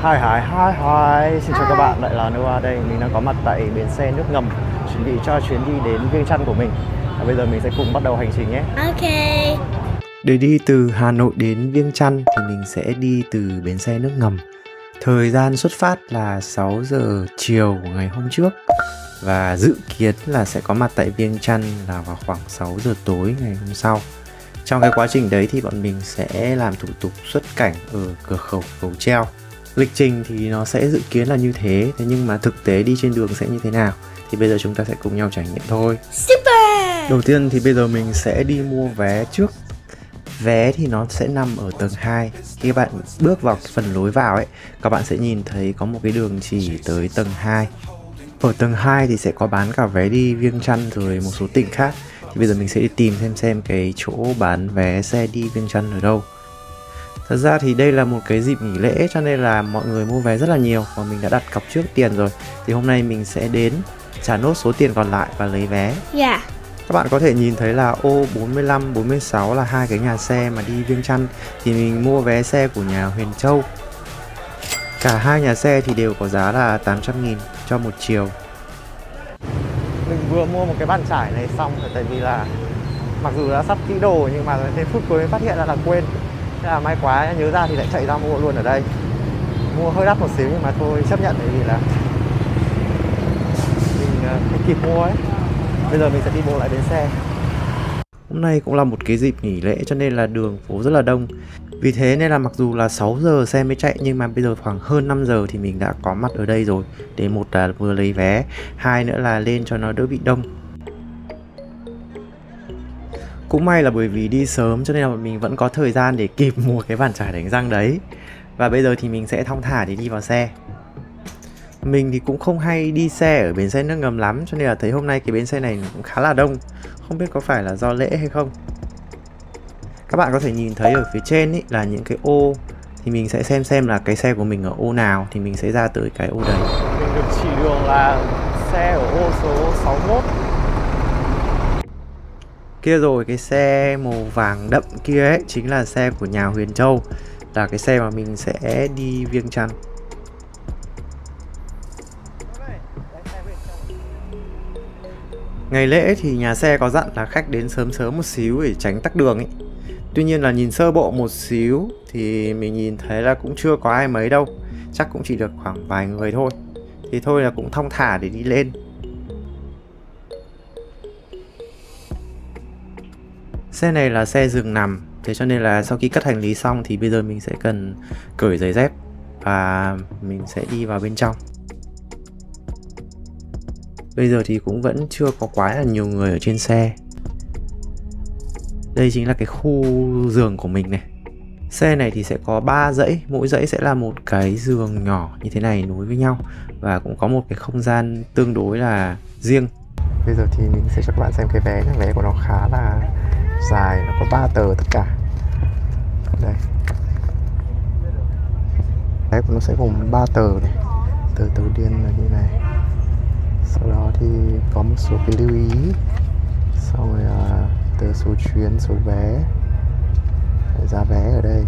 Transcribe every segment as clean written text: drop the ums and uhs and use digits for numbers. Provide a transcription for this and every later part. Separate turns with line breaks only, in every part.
Hi. Xin chào các bạn, lại là Noah đây. Mình đang có mặt tại bến xe nước ngầm, chuẩn bị cho chuyến đi đến Viêng Chăn của mình. Và bây giờ mình sẽ cùng bắt đầu hành trình nhé.
Ok.
Để đi từ Hà Nội đến Viêng Chăn thì mình sẽ đi từ bến xe nước ngầm. Thời gian xuất phát là 6 giờ chiều của ngày hôm trước. Và dự kiến là sẽ có mặt tại Viêng Chăn là vào khoảng 6 giờ tối ngày hôm sau. Trong cái quá trình đấy thì bọn mình sẽ làm thủ tục xuất cảnh ở cửa khẩu Cầu Treo. Lịch trình thì nó sẽ dự kiến là như thế, nhưng mà thực tế đi trên đường sẽ như thế nào thì bây giờ chúng ta sẽ cùng nhau trải nghiệm thôi.
Super.
Đầu tiên thì bây giờ mình sẽ đi mua vé trước. Vé thì nó sẽ nằm ở tầng 2. Khi các bạn bước vào phần lối vào ấy, các bạn sẽ nhìn thấy có một cái đường chỉ tới tầng 2. Ở tầng 2 thì sẽ có bán cả vé đi Viêng Chăn rồi một số tỉnh khác. Thì bây giờ mình sẽ đi tìm xem cái chỗ bán vé xe đi Viêng Chăn ở đâu. Thật ra thì đây là một cái dịp nghỉ lễ cho nên là mọi người mua vé rất là nhiều và mình đã đặt cọc trước tiền rồi. Thì hôm nay mình sẽ đến trả nốt số tiền còn lại và lấy vé.
Dạ.
Các bạn có thể nhìn thấy là ô 45, 46 là hai cái nhà xe mà đi Viêng Chăn. Thì mình mua vé xe của nhà Huyền Châu. Cả hai nhà xe thì đều có giá là 800.000 cho một chiều. Mình vừa mua một cái bàn chải này xong rồi, tại vì là mặc dù đã sắp kỹ đồ nhưng mà đến phút cuối mới phát hiện ra là quên. Thế là may quá, nhớ ra thì lại chạy ra mua luôn ở đây. Mua hơi đắt một xíu nhưng mà thôi chấp nhận, bởi vì là mình không kịp mua ấy. Bây giờ mình sẽ đi bộ lại bến xe. Hôm nay cũng là một cái dịp nghỉ lễ cho nên là đường phố rất là đông. Vì thế nên là mặc dù là 6 giờ xe mới chạy nhưng mà bây giờ khoảng hơn 5 giờ thì mình đã có mặt ở đây rồi. Để một là vừa lấy vé, hai nữa là lên cho nó đỡ bị đông. Cũng may là bởi vì đi sớm cho nên là mình vẫn có thời gian để kịp mua cái bàn chải đánh răng đấy. Và bây giờ thì mình sẽ thong thả để đi vào xe. Mình thì cũng không hay đi xe ở bến xe nước ngầm lắm, cho nên là thấy hôm nay cái bến xe này cũng khá là đông. Không biết có phải là do lễ hay không. Các bạn có thể nhìn thấy ở phía trên ý, là những cái ô. Thì mình sẽ xem là cái xe của mình ở ô nào thì mình sẽ ra tới cái ô đấy. Mình được chỉ đường là xe ở ô số 61. Kia rồi, cái xe màu vàng đậm kia ấy chính là xe của nhà Huyền Châu, là cái xe mà mình sẽ đi Viêng Chăn. Ngày lễ thì nhà xe có dặn là khách đến sớm một xíu để tránh tắc đường ấy. Tuy nhiên là nhìn sơ bộ một xíu thì mình nhìn thấy là cũng chưa có ai mấy đâu. Chắc cũng chỉ được khoảng vài người thôi. Thì thôi là cũng thong thả để đi lên. Xe này là xe giường nằm, thế cho nên là sau khi cất hành lý xong thì bây giờ mình sẽ cần cởi giày dép và mình sẽ đi vào bên trong. Bây giờ thì cũng vẫn chưa có quá là nhiều người ở trên xe. Đây chính là cái khu giường của mình này. Xe này thì sẽ có 3 dãy, mỗi dãy sẽ là một cái giường nhỏ như thế này nối với nhau. Và cũng có một cái không gian tương đối là riêng. Bây giờ thì mình sẽ cho các bạn xem cái vé. Cái vé của nó khá là dài, nó có 3 tờ tất cả. Đây. Vé của nó sẽ gồm 3 tờ này. Tờ đầu tiên là như này. Sau đó thì có một số cái lưu ý. Sau rồi tờ số chuyến, số vé, giá vé ở đây.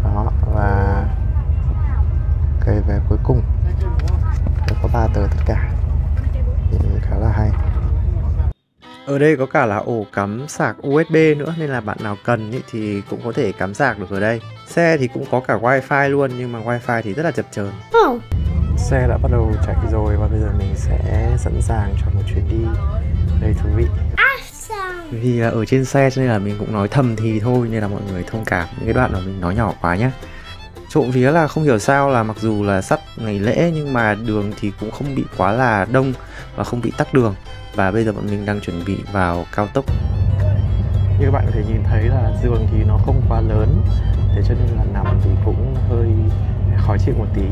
Đó, và cái vé cuối cùng. Nó có 3 tờ tất cả. Thì khá là hay. Ở đây có cả là ổ cắm sạc USB nữa, nên là bạn nào cần ý thì cũng có thể cắm sạc được ở đây. Xe thì cũng có cả wifi luôn, nhưng mà wifi thì rất là chập chờn. Xe đã bắt đầu chạy rồi và bây giờ mình sẽ sẵn sàng cho một chuyến đi đầy thú vị. Vì ở trên xe cho nên là mình cũng nói thầm thì thôi, nên là mọi người thông cảm những cái đoạn mà mình nói nhỏ quá nhé. Trộm vía là không hiểu sao là mặc dù là sắp ngày lễ nhưng mà đường thì cũng không bị quá là đông và không bị tắc đường. Và bây giờ bọn mình đang chuẩn bị vào cao tốc. Như các bạn có thể nhìn thấy là giường thì nó không quá lớn, thế cho nên là nằm thì cũng hơi khó chịu một tí.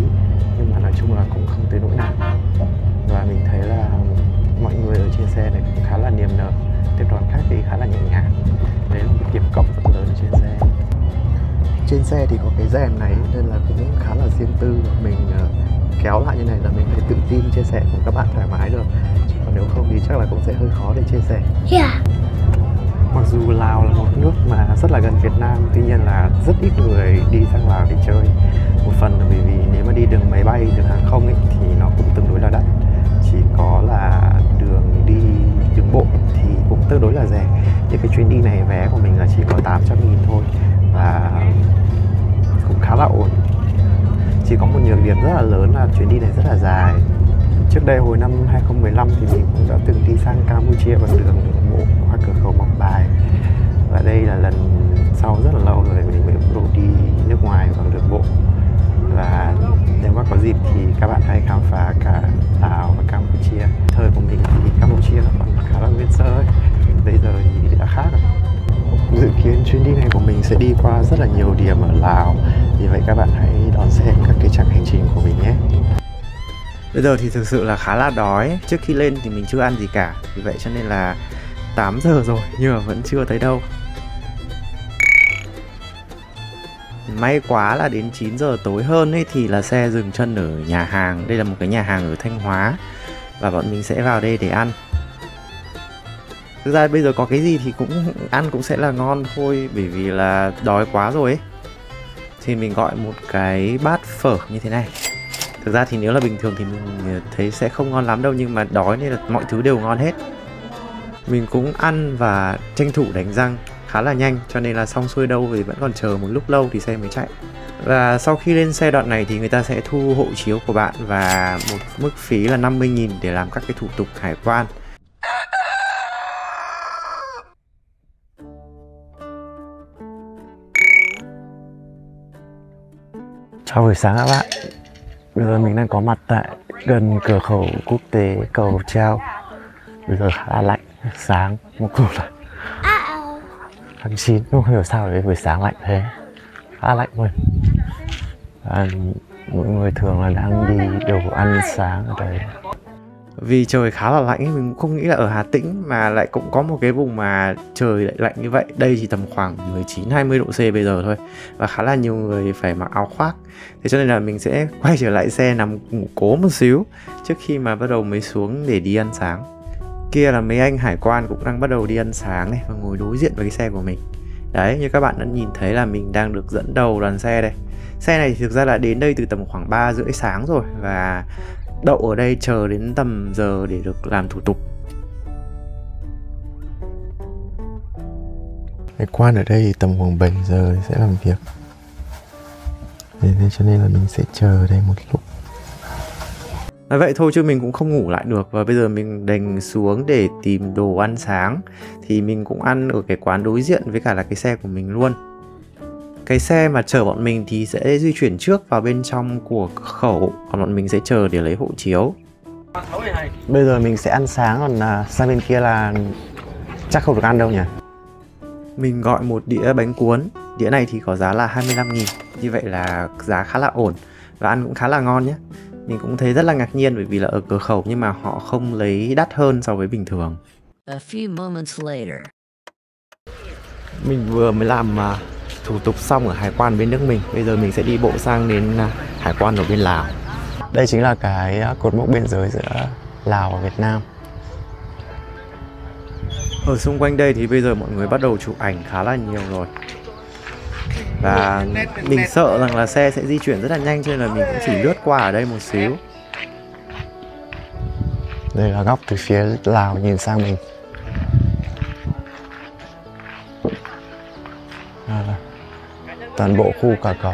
Nhưng mà nói chung là cũng không tới nỗi nào. Và mình thấy là mọi người ở trên xe này cũng khá là niềm nở. Tiếp đoàn khác thì khá là nhẹ nhàng. Đấy là một điểm cộng rất lớn ở trên xe. Trên xe thì có cái rèm này nên là cũng khá là riêng tư. Mình kéo lại như này là mình phải tự tin chia sẻ cùng các bạn thoải mái được. Còn nếu không thì chắc là cũng sẽ hơi khó để chia sẻ. Mặc dù Lào là một nước mà rất là gần Việt Nam, tuy nhiên là rất ít người đi sang Lào để chơi. là ổn. Chỉ có một nhược điểm rất là lớn là chuyến đi này rất là dài. Trước đây hồi năm 2015 thì mình cũng đã từng đi sang Campuchia bằng đường bộ qua cửa khẩu Mộc Bài. Và đây là lần sau rất là lâu rồi mình mới bắt đầu đi nước ngoài bằng đường bộ. Và nếu mà có dịp thì các bạn hãy khám phá cả Lào và Campuchia. Thời của mình thì Campuchia nó còn khá là nguyên sơ ấy. Bây giờ thì đã khác rồi. Dự kiến chuyến đi này của mình sẽ đi qua rất là nhiều điểm ở Lào. Vì vậy các bạn hãy đón xem các cái chặng hành trình của mình nhé. Bây giờ thì thực sự là khá là đói. Trước khi lên thì mình chưa ăn gì cả. Vì vậy cho nên là 8 giờ rồi nhưng mà vẫn chưa thấy đâu. May quá là đến 9 giờ tối hơn ấy thì là xe dừng chân ở nhà hàng. Đây là một cái nhà hàng ở Thanh Hóa. Và bọn mình sẽ vào đây để ăn. Thực ra bây giờ có cái gì thì cũng ăn cũng sẽ là ngon thôi. Bởi vì là đói quá rồi ấy. Thì mình gọi một cái bát phở như thế này. Thực ra thì nếu là bình thường thì mình thấy sẽ không ngon lắm đâu. Nhưng mà đói nên là mọi thứ đều ngon hết. Mình cũng ăn và tranh thủ đánh răng khá là nhanh. Cho nên là xong xuôi đâu thì vẫn còn chờ một lúc lâu thì xe mới chạy. Và sau khi lên xe đoạn này thì người ta sẽ thu hộ chiếu của bạn. và một mức phí là 50.000 để làm các cái thủ tục hải quan. Chào buổi sáng các bạn. Bây giờ mình đang có mặt tại gần cửa khẩu quốc tế Cầu Treo. Bây giờ khá là lạnh, sáng một cột là tháng 9, không hiểu sao đấy buổi sáng lạnh thế, khá là lạnh luôn. Mọi người thường là đang đi đồ ăn sáng ở đây. Vì trời khá là lạnh, mình cũng không nghĩ là ở Hà Tĩnh mà lại cũng có một cái vùng mà trời lại lạnh như vậy. Đây chỉ tầm khoảng 19-20 độ C bây giờ thôi. Và khá là nhiều người phải mặc áo khoác. Thế cho nên là mình sẽ quay trở lại xe nằm ngủ cố một xíu trước khi mà bắt đầu mới xuống để đi ăn sáng. Kia là mấy anh hải quan cũng đang bắt đầu đi ăn sáng này và ngồi đối diện với cái xe của mình. Đấy, như các bạn đã nhìn thấy là mình đang được dẫn đầu đoàn xe đây. Xe này thì thực ra là đến đây từ tầm khoảng 3:30 sáng rồi và đậu ở đây chờ đến tầm giờ để được làm thủ tục. Hải quan ở đây tầm khoảng 7 giờ sẽ làm việc. Thế cho nên là mình sẽ chờ đây một lúc. Vậy thôi chứ mình cũng không ngủ lại được. Và bây giờ mình đành xuống để tìm đồ ăn sáng. Thì mình cũng ăn ở cái quán đối diện với cả là cái xe của mình luôn. Cái xe mà chở bọn mình thì sẽ di chuyển trước vào bên trong của cửa khẩu. Còn bọn mình sẽ chờ để lấy hộ chiếu. Bây giờ mình sẽ ăn sáng, còn sang bên kia là chắc không được ăn đâu nhỉ. Mình gọi một đĩa bánh cuốn. Đĩa này thì có giá là 25.000. Như vậy là giá khá là ổn. Và ăn cũng khá là ngon nhé. Mình cũng thấy rất là ngạc nhiên bởi vì là ở cửa khẩu nhưng mà họ không lấy đắt hơn so với bình thường. Mình vừa mới làm thủ tục xong ở hải quan bên nước mình. Bây giờ mình sẽ đi bộ sang đến hải quan ở bên Lào. Đây chính là cái cột mốc biên giới giữa Lào và Việt Nam. Ở xung quanh đây thì bây giờ mọi người bắt đầu chụp ảnh khá là nhiều rồi. Và mình sợ rằng là xe sẽ di chuyển rất là nhanh cho nên là mình cũng chỉ lướt qua ở đây một xíu. Đây là góc từ phía Lào nhìn sang mình. Toàn bộ khu cả cầu.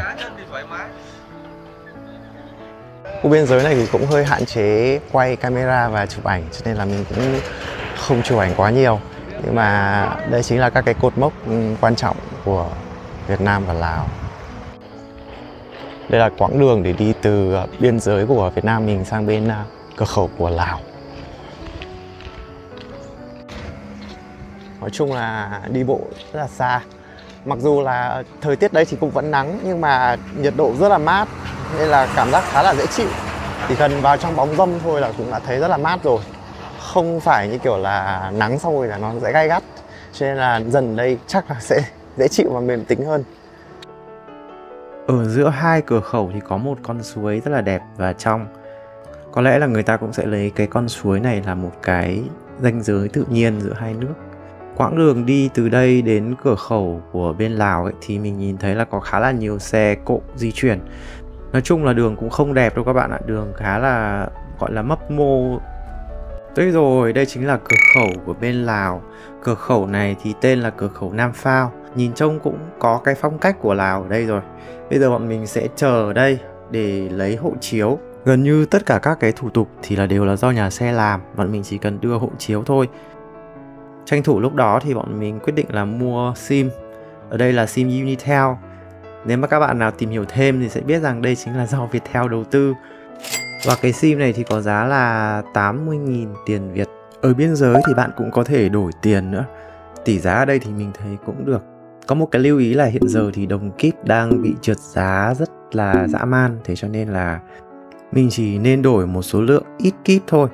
Khu biên giới này thì cũng hơi hạn chế quay camera và chụp ảnh cho nên là mình cũng không chụp ảnh quá nhiều. Nhưng mà đây chính là các cái cột mốc quan trọng của Việt Nam và Lào. Đây là quãng đường để đi từ biên giới của Việt Nam mình sang bên cửa khẩu của Lào. Nói chung là đi bộ rất là xa. Mặc dù là thời tiết đây thì cũng vẫn nắng nhưng mà nhiệt độ rất là mát nên là cảm giác khá là dễ chịu. Chỉ cần vào trong bóng râm thôi là cũng đã thấy rất là mát rồi. Không phải như kiểu là nắng xong rồi là nó sẽ gay gắt. Cho nên là dần đây chắc là sẽ dễ chịu và mềm tính hơn. Ở giữa hai cửa khẩu thì có một con suối rất là đẹp và trong. Có lẽ là người ta cũng sẽ lấy cái con suối này là một cái ranh giới tự nhiên giữa hai nước. Quãng đường đi từ đây đến cửa khẩu của bên Lào ấy, thì mình nhìn thấy là có khá là nhiều xe cộ di chuyển. Nói chung là đường cũng không đẹp đâu các bạn ạ. Đường khá là gọi là mấp mô. Đây rồi, đây chính là cửa khẩu của bên Lào. Cửa khẩu này thì tên là cửa khẩu Nam Phao. nhìn trông cũng có cái phong cách của Lào ở đây rồi. Bây giờ bọn mình sẽ chờ ở đây để lấy hộ chiếu. Gần như tất cả các cái thủ tục thì đều là do nhà xe làm, bọn mình chỉ cần đưa hộ chiếu thôi. Tranh thủ lúc đó thì bọn mình quyết định là mua SIM. Ở đây là SIM Unitel. Nếu mà các bạn nào tìm hiểu thêm thì sẽ biết rằng đây chính là do Viettel đầu tư. Và cái SIM này thì có giá là 80.000 tiền Việt. Ở biên giới thì bạn cũng có thể đổi tiền nữa. Tỷ giá ở đây thì mình thấy cũng được. Có một cái lưu ý là hiện giờ thì đồng kíp đang bị trượt giá rất là dã man. Thế cho nên là mình chỉ nên đổi một số lượng ít kíp thôi.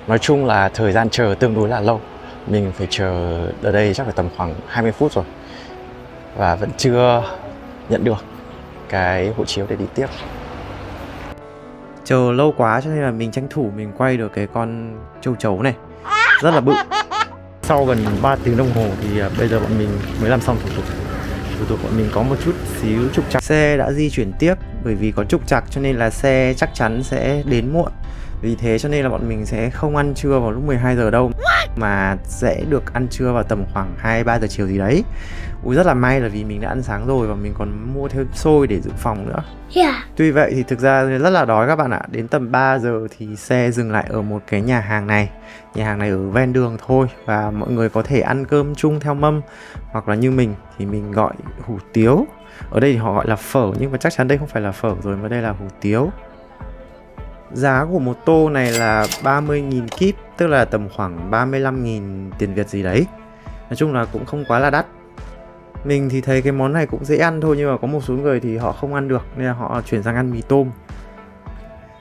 Nói chung là thời gian chờ tương đối là lâu. Mình phải chờ ở đây chắc phải tầm khoảng 20 phút rồi. Và vẫn chưa nhận được cái hộ chiếu để đi tiếp. Chờ lâu quá cho nên là mình tranh thủ mình quay được cái con châu chấu này. Rất là bự. Sau gần 3 tiếng đồng hồ thì bây giờ bọn mình mới làm xong thủ tục. Thủ tục bọn mình có một chút xíu trục trặc. Xe đã di chuyển tiếp bởi vì có trục trặc cho nên là xe chắc chắn sẽ đến muộn. Vì thế cho nên là bọn mình sẽ không ăn trưa vào lúc 12 giờ đâu, mà sẽ được ăn trưa vào tầm khoảng 2-3 giờ chiều gì đấy. Ui, rất là may là vì mình đã ăn sáng rồi và mình còn mua thêm xôi để dự phòng nữa. Tuy vậy thì thực ra rất là đói các bạn ạ. Đến tầm 3 giờ thì xe dừng lại ở một cái nhà hàng này. Nhà hàng này ở ven đường thôi. Và mọi người có thể ăn cơm chung theo mâm. Hoặc là như mình thì mình gọi hủ tiếu. Ở đây thì họ gọi là phở, nhưng mà chắc chắn đây không phải là phở rồi, mà đây là hủ tiếu. Giá của một tô này là 30.000 kíp, tức là tầm khoảng 35.000 tiền Việt gì đấy. Nói chung là cũng không quá là đắt. Mình thì thấy cái món này cũng dễ ăn thôi, nhưng mà có một số người thì họ không ăn được nên là họ chuyển sang ăn mì tôm.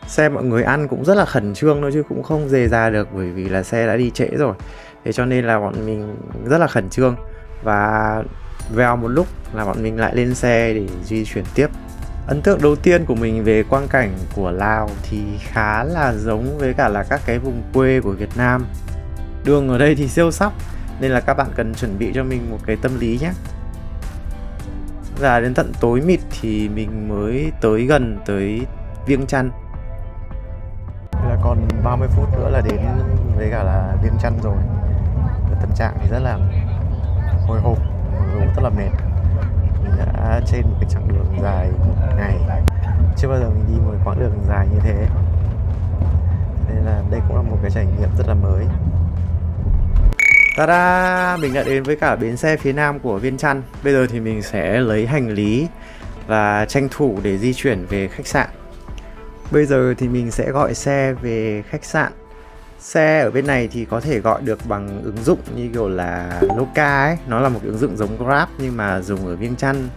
Xe mọi người ăn cũng rất là khẩn trương thôi chứ cũng không dề ra được, bởi vì là xe đã đi trễ rồi. Thế cho nên là bọn mình rất là khẩn trương. Và vèo một lúc là bọn mình lại lên xe để di chuyển tiếp. Ấn tượng đầu tiên của mình về quang cảnh của Lào thì khá là giống với cả là các cái vùng quê của Việt Nam. Đường ở đây thì siêu sóc nên là các bạn cần chuẩn bị cho mình một cái tâm lý nhé. Và đến tận tối mịt thì mình mới tới gần tới Viêng Chăn. Là còn 30 phút nữa là đến với cả là Viêng Chăn rồi. Tâm trạng thì rất là hồi hộp, rất là mệt. Mình đã trên một cái chặng đường dài một ngày, chưa bao giờ mình đi một quãng đường dài như thế. Nên là đây cũng là một cái trải nghiệm rất là mới. Ta-da! Mình đã đến với cả bến xe phía nam của Viêng Chăn. Bây giờ thì mình sẽ lấy hành lý và tranh thủ để di chuyển về khách sạn. Bây giờ thì mình sẽ gọi xe về khách sạn. Xe ở bên này thì có thể gọi được bằng ứng dụng như kiểu là Loca ấy. Nó là một ứng dụng giống Grab nhưng mà dùng ở Viêng Chăn.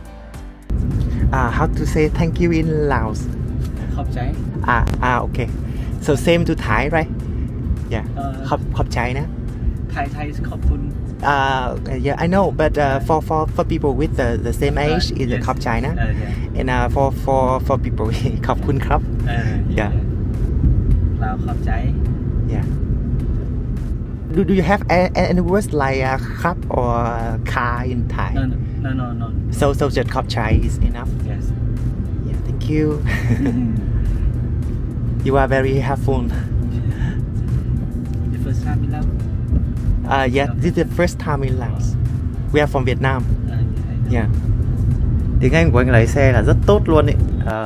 How to say thank you in Laos?
Khop cháy.
Okay. So same to Thai, right? Yeah. Khop cháyนะ.
Thai is khop phun.
Yeah, I know, but for people with the same age is khop cháyนะ. And for people ขอบคุณครับ. Yeah.
Lào khop cháy.
Yeah. Do you have any words like khap or car in Thai?
No.
So just khop chai is enough.
Yes.
Yeah, thank you. You are very helpful.
The first time in Laos?
Yeah, this is the first time in Laos. We are from Vietnam. Yeah. Tiếng Anh của anh lái xe là rất tốt luôn ấy,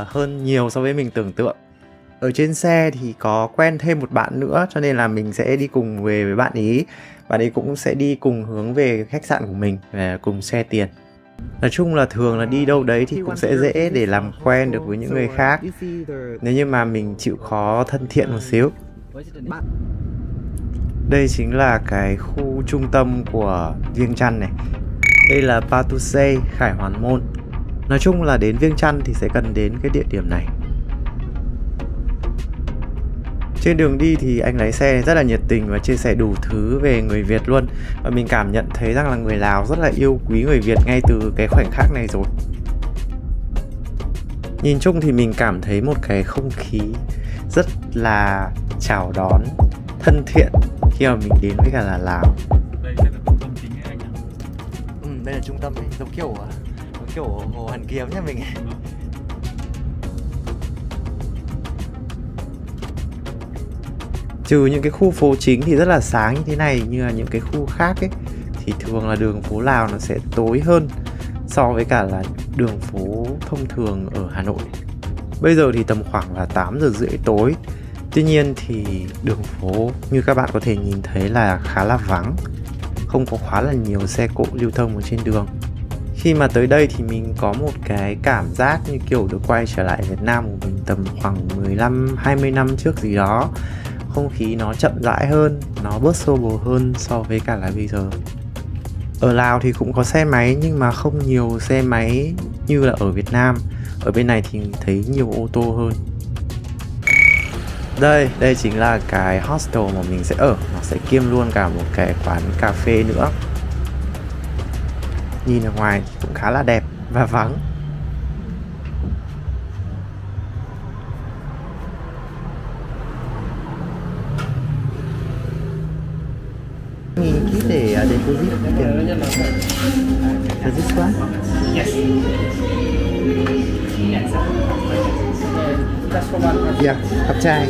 hơn nhiều so với mình tưởng tượng. Ở trên xe thì có quen thêm một bạn nữa, cho nên là mình sẽ đi cùng về với bạn ý. Bạn ấy cũng sẽ đi cùng hướng về khách sạn của mình và cùng share tiền. Nói chung là thường là đi đâu đấy thì cũng sẽ dễ để làm quen được với những người khác, nếu như mà mình chịu khó thân thiện một xíu. Đây chính là cái khu trung tâm của Viêng Chăn này. Đây là Pathusay, Khải Hoàn Môn. Nói chung là đến Viêng Chăn thì sẽ cần đến cái địa điểm này. Trên đường đi thì anh lái xe rất là nhiệt tình và chia sẻ đủ thứ về người Việt luôn. Và mình cảm nhận thấy rằng là người Lào rất là yêu quý người Việt ngay từ cái khoảnh khắc này rồi. Nhìn chung thì mình cảm thấy một cái không khí rất là chào đón, thân thiện khi mà mình đến với cả là Lào.
Đây sẽ là trung tâm chính ấy anh ạ.
Đây là trung tâm này, giống kiểu Hồ Hoàn Kiếm nha mình. Trừ những cái khu phố chính thì rất là sáng như thế này, như là những cái khu khác ấy thì thường là đường phố Lào nó sẽ tối hơn. so với cả là đường phố thông thường ở Hà Nội. Bây giờ thì tầm khoảng là 8 giờ rưỡi tối. Tuy nhiên thì đường phố như các bạn có thể nhìn thấy là khá là vắng, không có quá là nhiều xe cộ lưu thông ở trên đường. Khi mà tới đây thì mình có một cái cảm giác như kiểu được quay trở lại Việt Nam của mình tầm khoảng 15-20 năm trước gì đó. Không khí nó chậm rãi hơn, nó bớt xô bồ hơn so với cả là bây giờ. Ở Lào thì cũng có xe máy nhưng mà không nhiều xe máy như là ở Việt Nam. Ở bên này thì thấy nhiều ô tô hơn. Đây chính là cái hostel mà mình sẽ ở. Nó sẽ kiêm luôn cả một cái quán cà phê nữa. Nhìn ở ngoài thì cũng khá là đẹp và vắng. Mình ký để deposit tiền. Is this one?
Yes. Yes. Just for one person.
Yeah, cặp trai.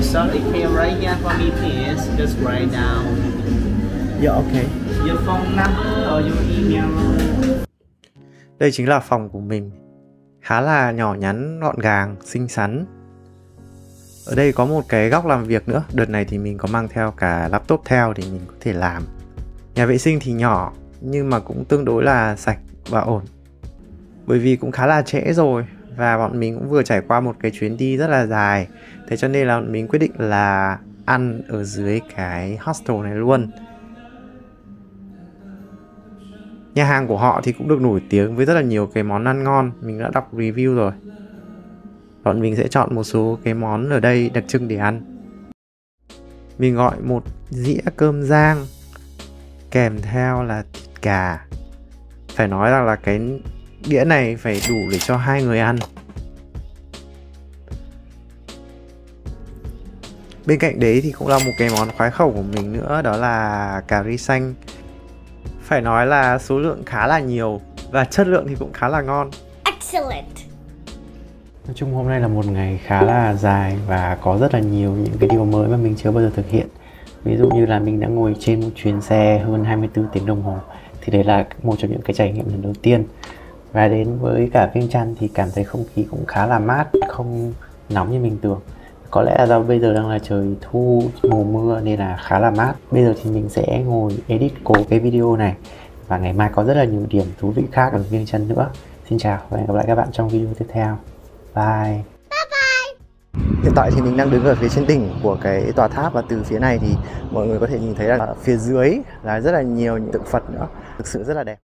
So if you write here for me, please just write down
Yeah, okay.
your phone number or your email.
Đây chính là phòng của mình. Khá là nhỏ nhắn, gọn gàng, xinh xắn. Ở đây có một cái góc làm việc nữa. Đợt này thì mình có mang theo cả laptop theo thì mình có thể làm. Nhà vệ sinh thì nhỏ nhưng mà cũng tương đối là sạch và ổn. Bởi vì cũng khá là trễ rồi và bọn mình cũng vừa trải qua một cái chuyến đi rất là dài. Thế cho nên là bọn mình quyết định là ăn ở dưới cái hostel này luôn. Nhà hàng của họ thì cũng được nổi tiếng với rất là nhiều cái món ăn ngon. Mình đã đọc review rồi. Bọn mình sẽ chọn một số cái món ở đây đặc trưng để ăn. Mình gọi một dĩa cơm rang kèm theo là thịt gà. Phải nói rằng là cái đĩa này phải đủ để cho 2 người ăn. Bên cạnh đấy thì cũng là một cái món khoái khẩu của mình nữa, đó là cà ri xanh. Phải nói là số lượng khá là nhiều và chất lượng thì cũng khá là ngon.
Excellent.
Nói chung hôm nay là một ngày khá là dài và có rất là nhiều những cái điều mới mà mình chưa bao giờ thực hiện. Ví dụ như là mình đã ngồi trên một chuyến xe hơn 24 tiếng đồng hồ. Thì đấy là một trong những cái trải nghiệm lần đầu tiên. Và đến với cả Viêng Chăn thì cảm thấy không khí cũng khá là mát, không nóng như mình tưởng. Có lẽ là do bây giờ đang là trời thu mùa mưa nên là khá là mát. Bây giờ thì mình sẽ ngồi edit cố cái video này. Và ngày mai có rất là nhiều điểm thú vị khác ở Viêng Chăn nữa. Xin chào và hẹn gặp lại các bạn trong video tiếp theo. Bye. Hiện tại thì mình đang đứng ở phía trên đỉnh của cái tòa tháp và từ phía này thì mọi người có thể nhìn thấy là phía dưới là rất là nhiều những tượng Phật nữa. Thực sự rất là đẹp.